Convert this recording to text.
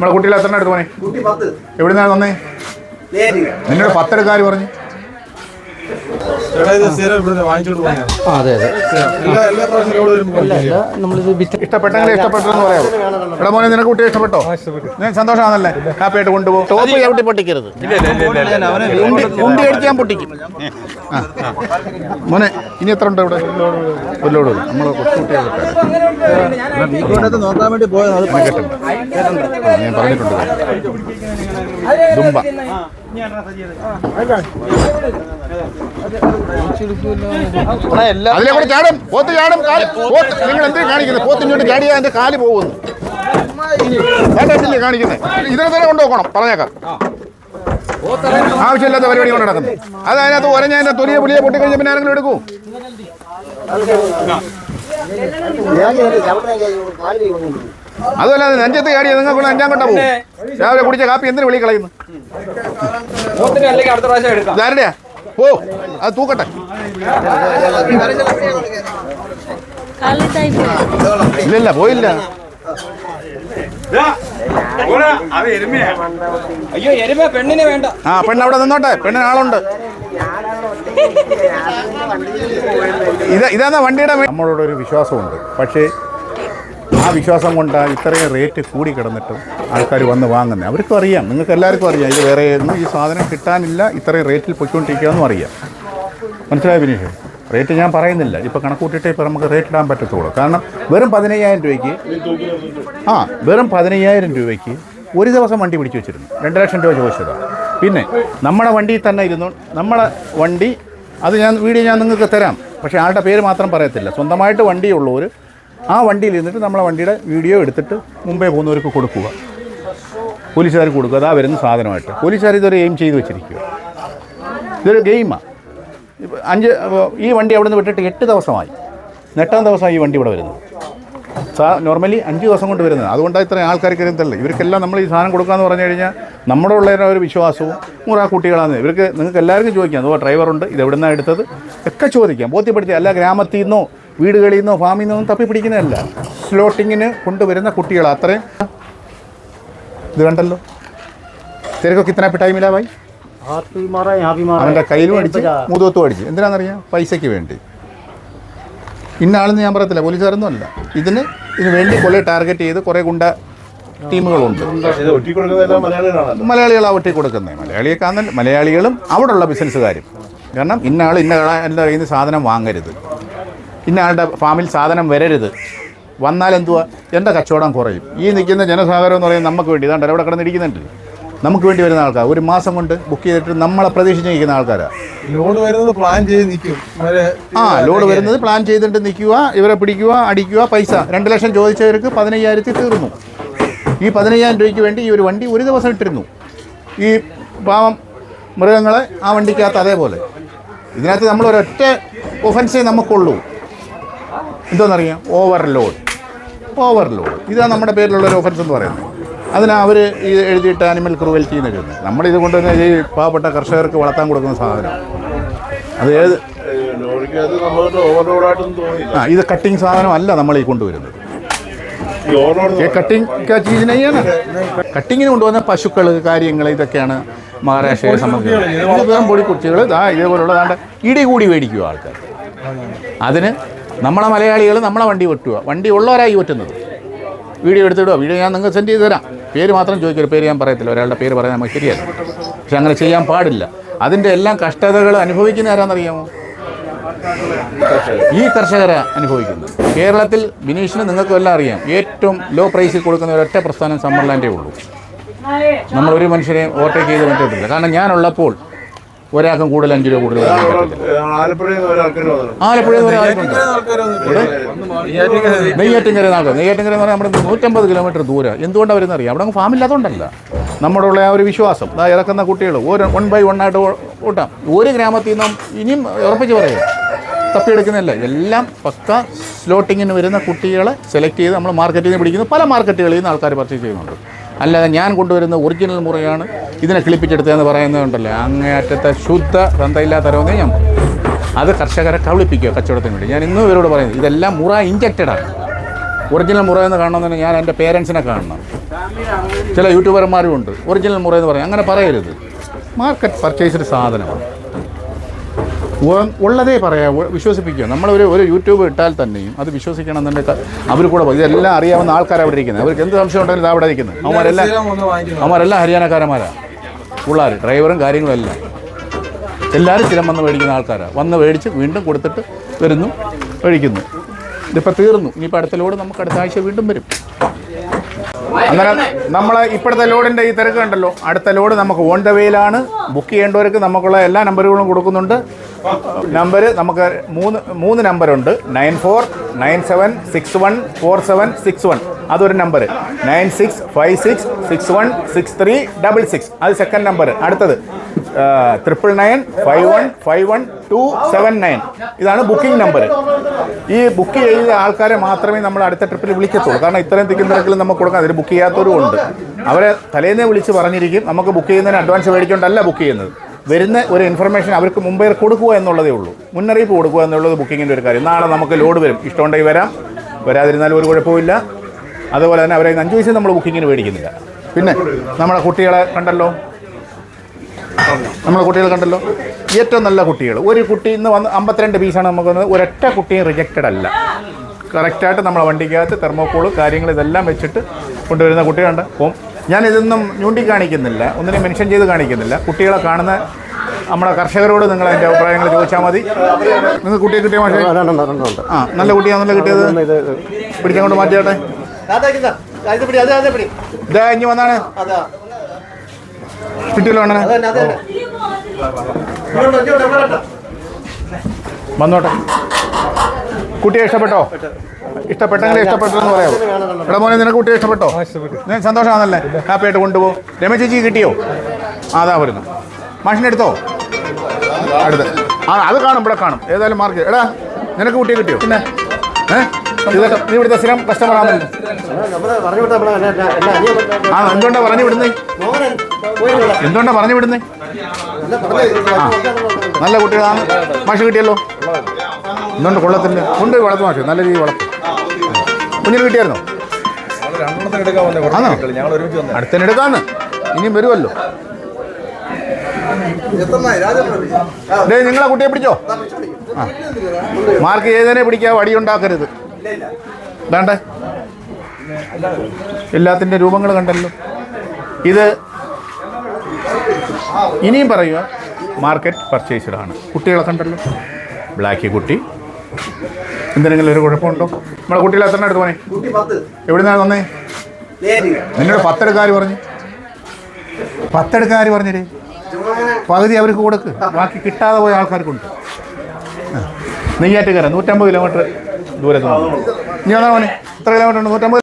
നമ്മളെ കുട്ടികളെ എത്ര എടുത്ത് പോനെ? എവിടെ നിന്നാണ് വന്നേ? നിന്നോട് 10 എടുക്കാർ പറഞ്ഞു. ഇഷ്ടപ്പെട്ടെങ്കിൽ ഇഷ്ടപ്പെട്ടെന്ന് പറയാമോ? ഇവിടെ മോനെ നിനക്ക് കുട്ടിയെ ഇഷ്ടപ്പെട്ടോ? ഞാൻ സന്തോഷമാണല്ലേ? ഹാപ്പിയായിട്ട് കൊണ്ടുപോകും. ടോപ്പ് ചവിട്ടി പൊട്ടിക്കരുത്. ഉണ്ടി അടിക്കാൻ പൊട്ടിക്കും. മോനെ ഇനി എത്ര ഉണ്ട് ഇവിടെ? കൊല്ലോട് നമ്മൾ നോക്കാൻ വേണ്ടി പോയത് ഞാൻ പറഞ്ഞിട്ടുണ്ട്. ദുംബ അതിലെ കൂടെ ചാടും. പോത്ത് ചാടും. നിങ്ങൾ എന്തിനാ കാണിക്കുന്നത്? പോത്തിങ്ങോട്ട് ചാടിയാൽ അതിന്റെ കാല് പോകുന്നു. കാണിക്കുന്നത് ഇതിനെ തന്നെ കൊണ്ടുപോകണം. പറഞ്ഞേക്കാം. ആവശ്യമില്ലാത്ത പരിപാടി കൊണ്ട് നടക്കുന്നത്. അത് അതിനകത്ത് ഒരഞ്ഞതിന്റെ തൊലിയെ പുലിയെ പൊട്ടിക്കഴിഞ്ഞ പിന്നെ ആരെങ്കിലും എടുക്കൂ? അതുമല്ല നെഞ്ചത്ത് ചാടിയ നിങ്ങൾക്ക് 5-ാം കൊണ്ടാ പോകും. രാവിലെ കുടിച്ച കാപ്പി എന്തിനു വെളി കളയുന്നു? ആരുടെയാ? ഓ അത് തൂക്കട്ടെ. ഇല്ല പോയില്ല. ആ പെണ്ണ് അവിടെ നിന്നോട്ടെ. പെണ്ണിന് ആളുണ്ട്. ഇതാ വണ്ടിയുടെ. നമ്മളോടൊരു വിശ്വാസമുണ്ട്. പക്ഷേ ആ വിശ്വാസം കൊണ്ടാണ് ഇത്രയും റേറ്റ് കൂടി കിടന്നിട്ടും ആൾക്കാർ വന്ന് വാങ്ങുന്നത്. അവർക്കും അറിയാം, നിങ്ങൾക്ക് എല്ലാവർക്കും അറിയാം ഇത് വേറെ ഒന്നും ഈ സാധനം കിട്ടാനില്ല, ഇത്രയും റേറ്റിൽ പൊയ്ക്കൊണ്ടിരിക്കുകയെന്നും അറിയാം. മനസ്സിലായ ബിനീഷ്? റേറ്റ് ഞാൻ പറയുന്നില്ല. ഇപ്പോൾ കണക്കൂട്ടിയിട്ടേ ഇപ്പോൾ നമുക്ക് റേറ്റ് ഇടാൻ പറ്റത്തുള്ളൂ. കാരണം വെറും 15,000 രൂപയ്ക്ക് വെറും 15,000 രൂപയ്ക്ക് ഒരു ദിവസം വണ്ടി പിടിച്ചു വെച്ചിരുന്നു. 2 ലക്ഷം രൂപ ചോദിച്ചതാണ്. പിന്നെ നമ്മുടെ വണ്ടിയിൽ തന്നെ ഇരുന്നു. നമ്മളെ വണ്ടി അത് വീഡിയോ ഞാൻ നിങ്ങൾക്ക് തരാം. പക്ഷേ ആളുടെ പേര് മാത്രം പറയത്തില്ല. സ്വന്തമായിട്ട് വണ്ടിയുള്ളവർ ആ വണ്ടിയിൽ ഇരുന്നിട്ട് നമ്മളെ വണ്ടിയുടെ വീഡിയോ എടുത്തിട്ട് മുമ്പേ പോകുന്നവർക്ക് കൊടുക്കുക. പോലീസുകാർക്ക് കൊടുക്കുക. അതാ വരുന്ന സാധനമായിട്ട്. പോലീസുകാർ ഇതൊരു എയിം ചെയ്ത് വെച്ചിരിക്കുക. ഇതൊരു ഗെയിമാണ്. ഈ വണ്ടി അവിടെ നിന്ന് വിട്ടിട്ട് 8 ദിവസമായി. 8-ാം ദിവസമായി ഈ വണ്ടി ഇവിടെ വരുന്നത്. നോർമലി 5 ദിവസം കൊണ്ട് വരുന്നത്. അതുകൊണ്ടാണ് ഇത്രയും ആൾക്കാർക്ക് വരുന്നതല്ല. ഇവർക്കെല്ലാം നമ്മൾ ഈ സാധനം കൊടുക്കാമെന്ന് പറഞ്ഞു കഴിഞ്ഞാൽ നമ്മുടെ ഉള്ള ഒരു വിശ്വാസവും മുറാ കുട്ടികളാണ്. നിങ്ങൾക്ക് എല്ലാവർക്കും ചോദിക്കാം. അതോ ഡ്രൈവറുണ്ട്, ഇത് എവിടെ നിന്നാണ് എടുത്തത് ഒക്കെ ചോദിക്കാം. ബോധ്യപ്പെടുത്തി. അല്ല ഗ്രാമത്തിൽ നിന്നോ വീടുകളിൽ നിന്നോ ഫാമിൽ നിന്നോ തപ്പി പിടിക്കുന്നതല്ല. സ്ലോട്ടിങ്ങിന് കൊണ്ടുവരുന്ന കുട്ടികളാണ് അത്രയും. ഇത് കണ്ടല്ലോ തിരക്കൊക്കെ ഇത്ര ടൈമിലാ ഭായി. അവൻ്റെ കയ്യിലും അടിച്ച് മുതുകത്തും അടിച്ച്. എന്തിനാണെന്നറിയാം? പൈസയ്ക്ക് വേണ്ടി. ഇന്ന ആളെന്ന് ഞാൻ പറയത്തില്ല, പോലീസുകാരൊന്നും അല്ല. ഇതിന് വേണ്ടി കുറേ ടാർഗറ്റ് ചെയ്ത് കുറേ ഗുണ്ട ടീമുകളുണ്ട്. മലയാളികളാണ് ഒട്ടി കൊടുക്കുന്നത്. മലയാളികളും അവിടെ ഉള്ള ബിസിനസ്സുകാരും. കാരണം ഇന്ന ആൾ ഇന്ന എൻ്റെ കയ്യിൽ നിന്ന് സാധനം വാങ്ങരുത്, ഇന്ന ആളുടെ ഫാമിൽ സാധനം വരരുത്. വന്നാൽ എന്തുവാ? എൻ്റെ കച്ചവടം കുറയും. ഈ നിൽക്കുന്ന ജനസാഗരം എന്ന് പറയുന്നത് നമുക്ക് വേണ്ടി. ഇതാണ്ട് അവിടെ കിടന്ന് ഇരിക്കുന്നുണ്ട്. നമുക്ക് വേണ്ടി വരുന്ന ആൾക്കാർ ഒരു മാസം കൊണ്ട് ബുക്ക് ചെയ്തിട്ട് നമ്മളെ പ്രതീക്ഷിച്ച് നിൽക്കുന്ന ആൾക്കാരാണ്. ലോഡ് വരുന്നത് പ്ലാൻ ചെയ്ത് നിൽക്കും. ലോഡ് വരുന്നത് പ്ലാൻ ചെയ്തിട്ട് നിൽക്കുക, ഇവരെ പിടിക്കുക, അടിക്കുക. പൈസ 2 ലക്ഷം ചോദിച്ചവർക്ക് 15,000 തീർന്നു. ഈ 15,000 രൂപയ്ക്ക് വേണ്ടി ഈ ഒരു വണ്ടി ഒരു ദിവസം ഇട്ടിരുന്നു. ഈ പാവം മൃഗങ്ങളെ ആ വണ്ടിക്കകത്ത് അതേപോലെ. ഇതിനകത്ത് നമ്മൾ ഒരൊറ്റ ഒഫൻസേ നമുക്കുള്ളൂ. എന്തോന്നറിയാം? ഓവർലോഡ്. ഇതാണ് നമ്മുടെ പേരിലുള്ളൊരു ഒഫൻസ് എന്ന് പറയുന്നത്. അതിനാ അവർ ഈ എഴുതിയിട്ട് ആനിമൽ ക്രൂവൽറ്റി എന്ന് എഴുതുന്നത്. നമ്മളിത് കൊണ്ടുവന്ന് ഈ പാവപ്പെട്ട കർഷകർക്ക് വളർത്താൻ കൊടുക്കുന്ന സാധനം. അത് ഏത് ഇത് കട്ടിങ് സാധനമല്ല നമ്മൾ ഈ കൊണ്ടുവരുന്നത്. കട്ടിങ്ങിന് കൊണ്ടുവന്ന പശുക്കൾ കാര്യങ്ങൾ ഇതൊക്കെയാണ് മഹാരാഷ്ട്രയെ സംബന്ധിച്ച്. പൊടി കുട്ടികൾ ഇതേപോലുള്ളതാണ്ട് ഇടികൂടി മേടിക്കുക ആൾക്കാർ. അതിന് നമ്മളെ മലയാളികൾ നമ്മളെ വണ്ടി വെട്ടുക. വണ്ടി ഉള്ളവരായി വെട്ടുന്നത്. വീഡിയോ എടുത്തിടുക. വീഡിയോ ഞാൻ നിങ്ങൾക്ക് സെൻഡ് ചെയ്ത് തരാം. പേര് മാത്രം ചോദിക്കരുത്. പേര് ഞാൻ പറയത്തില്ല. ഒരാളുടെ പേര് പറയാൻ നമുക്ക് ശരിയല്ല. പക്ഷെ അങ്ങനെ ചെയ്യാൻ പാടില്ല. അതിൻ്റെ എല്ലാം കഷ്ടതകൾ അനുഭവിക്കുന്ന ആരാണെന്നറിയാമോ? ഈ കർഷകരെ അനുഭവിക്കുന്നത്. കേരളത്തിൽ ബിനീഷിന് നിങ്ങൾക്കും എല്ലാം അറിയാം, ഏറ്റവും ലോ പ്രൈസിൽ കൊടുക്കുന്ന ഒരൊറ്റ പ്രസ്ഥാനം സമ്മർലാൻഡേ ഉള്ളൂ. നമ്മളൊരു മനുഷ്യരെ ഓവർടേക്ക് ചെയ്ത് പറ്റത്തില്ല. കാരണം ഞാനുള്ളപ്പോൾ ഒരാൾക്കും കൂടുതൽ 5 രൂപ കൂടുതൽ. ആലപ്പുഴയിൽ നെയ്യാറ്റിൻകര എന്ന് പറഞ്ഞാൽ നമ്മുടെ 150 കിലോമീറ്റർ ദൂരം. എന്തുകൊണ്ടാണ് വരുന്നറിയാം? അവിടെ ഫാമില്ലാത്തതുകൊണ്ടല്ല. നമ്മുടെ ഉള്ള ആ ഒരു വിശ്വാസം. ഇറക്കുന്ന കുട്ടികൾ 1 by 1 ആയിട്ട് ഓട്ടാം. ഒരു ഗ്രാമത്തിൽ നിന്നും ഇനിയും ഉറപ്പിച്ച് പറയാം, തപ്പിയെടുക്കുന്നില്ല. എല്ലാം പക്ക സ്ലോട്ടിങ്ങിന് വരുന്ന കുട്ടികളെ സെലക്ട് ചെയ്ത് നമ്മൾ മാർക്കറ്റിൽ നിന്ന് പിടിക്കുന്നു. പല മാർക്കറ്റുകളിൽ നിന്ന് ആൾക്കാർ പർച്ചേസ് ചെയ്യുന്നുണ്ട്. അല്ലാതെ ഞാൻ കൊണ്ടുവരുന്ന ഒറിജിനൽ മുറയാണ് ഇതിനെ കിളിപ്പിച്ചെടുത്തതെന്ന് പറയുന്നതുകൊണ്ടല്ലേ അങ്ങേയറ്റത്തെ ശുദ്ധ തന്തയില്ലാത്തരവെന്നേ ഞാൻ പറയും. അത് കർഷകരെ കബളിപ്പിക്കുക കച്ചവടത്തിന് വേണ്ടി. ഞാൻ ഇന്നും ഇവരോട് പറയുന്നത് ഇതെല്ലാം മുറ ഇഞ്ചക്റ്റഡാണ്. ഒറിജിനൽ മുറ എന്ന് കാണണമെന്ന് ഞാൻ എൻ്റെ പേരൻസിനെ കാണണം. ചില യൂട്യൂബർമാരും ഉണ്ട് ഒറിജിനൽ മുറ എന്ന് പറയും. അങ്ങനെ പറയരുത്. മാർക്കറ്റ് പർച്ചേസ്ഡ് സാധനമാണ്, ഉള്ളതേ പറയാം, വിശ്വസിപ്പിക്കുക. നമ്മളൊരു യൂട്യൂബ് ഇട്ടാൽ തന്നെയും അത് വിശ്വസിക്കണം എന്നുണ്ടെങ്കിൽ അവർ കൂടെ ഇതെല്ലാം അറിയാവുന്ന ആൾക്കാർ അവിടെ ഇരിക്കുന്നത്. അവർക്ക് എന്ത് സംശയം ഉണ്ടെങ്കിലും അവിടെ ഇരിക്കുന്നത്. അവന്മാരെല്ലാം ഹരിയാനക്കാരന്മാരാണ്, പിള്ളേർ ഡ്രൈവറും കാര്യങ്ങളും എല്ലാം എല്ലാവരും സ്ഥിരം വന്ന് മേടിക്കുന്ന ആൾക്കാരാണ്. വന്ന് മേടിച്ച് വീണ്ടും കൊടുത്തിട്ട് വരുന്നു, മേടിക്കുന്നു. ഇതിപ്പോൾ തീർന്നു. ഇനിയിപ്പോൾ അടുത്ത ലോഡ് നമുക്ക് അടുത്ത ആഴ്ച വീണ്ടും വരും. അങ്ങനെ നമ്മൾ ഇപ്പോഴത്തെ ലോഡിൻ്റെ ഈ തിരക്ക് കണ്ടല്ലോ. അടുത്ത ലോഡ് നമുക്ക് ഓൺ ദ വേയിലാണ്. ബുക്ക് ചെയ്യേണ്ടവർക്ക് നമുക്കുള്ള എല്ലാ നമ്പറുകളും കൊടുക്കുന്നുണ്ട്. നമ്പർ നമുക്ക് മൂന്ന് നമ്പറുണ്ട്. 9497614761 അതൊരു നമ്പർ. 9656616366 അത് സെക്കൻഡ് നമ്പർ. അടുത്തത് 9995151279 ഇതാണ് ബുക്കിംഗ് നമ്പർ. ഈ ബുക്ക് ചെയ്ത ആൾക്കാരെ മാത്രമേ നമ്മൾ അടുത്ത ട്രിപ്പിൽ വിളിക്കത്തുള്ളൂ. കാരണം ഇത്രയും തിക്കും തിരക്കിൽ നമുക്ക് കൊടുക്കാം. അതിൽ ബുക്ക് ചെയ്യാത്തവരും ഉണ്ട്. അവരെ തലേന്നേ വിളിച്ച് പറഞ്ഞിരിക്കും. നമുക്ക് ബുക്ക് ചെയ്യുന്നതിന് അഡ്വാൻസ് മേടിക്കൊണ്ടല്ല ബുക്ക് ചെയ്യുന്നത്. വരുന്ന ഒരു ഇൻഫർമേഷൻ അവർക്ക് മുമ്പേ കൊടുക്കുക എന്നുള്ളതേ ഉള്ളൂ. മുന്നറിയിപ്പ് കൊടുക്കുക എന്നുള്ളത് ബുക്കിങ്ങിൻ്റെ ഒരു കാര്യം. നാളെ നമുക്ക് ലോഡ് വരും, ഇഷ്ടമുണ്ടെങ്കിൽ വരാം, വരാതിരുന്നാലും ഒരു കുഴപ്പമില്ല. അതുപോലെ തന്നെ അവരെ 5 പൈസ നമ്മൾ ബുക്കിങ്ങിന് മേടിക്കുന്നില്ല. പിന്നെ നമ്മളെ കുട്ടികളെ കണ്ടല്ലോ, ഏറ്റവും നല്ല കുട്ടികൾ. ഒരു കുട്ടി ഇന്ന് വന്ന് 52 പീസാണ് നമുക്ക് വന്നത്. ഒരൊറ്റ കുട്ടിയും റിജക്റ്റഡ് അല്ല. കറക്റ്റായിട്ട് നമ്മളെ വണ്ടിക്കകത്ത് തെർമോക്കോള് കാര്യങ്ങൾ ഇതെല്ലാം വെച്ചിട്ട് കൊണ്ടുവരുന്ന കുട്ടികളുണ്ട്. അപ്പം ഞാനിതൊന്നും ചൂണ്ടിക്കാണിക്കുന്നില്ല, ഒന്നിനും മെൻഷൻ ചെയ്ത് കാണിക്കുന്നില്ല. കുട്ടികളെ കാണുന്ന നമ്മുടെ കർഷകരോട് നിങ്ങൾ അതിൻ്റെ അഭിപ്രായങ്ങൾ ചോദിച്ചാൽ മതി. നിങ്ങൾ കുട്ടിയെ കിട്ടിയ മാഷേ? ആ, നല്ല കുട്ടിയാണല്ലോ കിട്ടിയത്. പിടിച്ചങ്ങോട്ട് മാറ്റിയാട്ടെ. ഇതാ ഇനി വന്നാണ് കിട്ടിയല്ലോ അണ്ണനെ. വന്നോട്ടെ. കുട്ടിയെ ഇഷ്ടപ്പെട്ടോ? ഇഷ്ടപ്പെട്ടെങ്കിൽ ഇഷ്ടപ്പെട്ടെന്ന് പറയാമോ? എടാ മോനെ, നിനക്ക് കുട്ടിയെ ഇഷ്ടപ്പെട്ടോ? ഞാൻ സന്തോഷമാണല്ലേ? ഹാപ്പിയായിട്ട് കൊണ്ടുപോകും. രമേശ് ചേച്ചി കിട്ടിയോ? അതാ വരുന്നു. മാഷിനെ എടുത്തോ? അടുത്ത് അത് കാണും, ഇവിടെ കാണും. ഏതായാലും മാർക്ക്. എടാ നിനക്ക് കുട്ടിയെ കിട്ടിയോ? പിന്നെ ഇതൊക്കെ നീ ഇവിടുത്തെ സ്ഥിരം കസ്റ്റമറാണല്ലോ. ആ, എന്തുകൊണ്ടാ പറഞ്ഞു വിടുന്നേ? നല്ല കുട്ടികളാണ്. മാഷ് കിട്ടിയല്ലോ. എന്തുകൊണ്ട് കൊള്ളത്തില്ല? കൊണ്ടുപോയി വളർത്തു മാഷ്, നല്ല രീതിയിൽ വളർത്തും. കുഞ്ഞിന് കിട്ടിയായിരുന്നോ? ആണോ? അടുത്തന്നെ എടുക്കാന്ന്. ഇനിയും വരുമല്ലോ. നിങ്ങളെ കുട്ടിയെ പിടിച്ചോ? ആ, മാർക്ക് ചെയ്തതിനെ പിടിക്കുക, വടിയുണ്ടാക്കരുത്. വേണ്ടേ? എല്ലാത്തിൻ്റെ രൂപങ്ങൾ കണ്ടല്ലോ. ഇത് ഇനിയും പറയുക, മാർക്കറ്റ് പർച്ചേസ്ഡ് ആണ്. കുട്ടികളെ കണ്ടല്ലോ. ബ്ലാക്കി കുട്ടി. എന്തെങ്കിലും ഒരു കുഴപ്പമുണ്ടോ? നമ്മളെ കുട്ടികളെ എത്ര എടുത്ത് പോണേ? എവിടെ നിന്നാണ് വന്നേ? നിന്നോട് 10 എടുക്കാർ പറഞ്ഞു. 10 എടുക്കാർ പറഞ്ഞേ. പകുതി അവർക്ക് കൊടുക്ക്, ബാക്കി കിട്ടാതെ പോയ ആൾക്കാർക്കുണ്ട്. നെയ്യാറ്റുകര 150 കിലോമീറ്റർ ദൂരത്ത്. ഇനി വന്നാൽ മോനെ, എത്ര കിലോമീറ്റർ ഉണ്ട്? 150.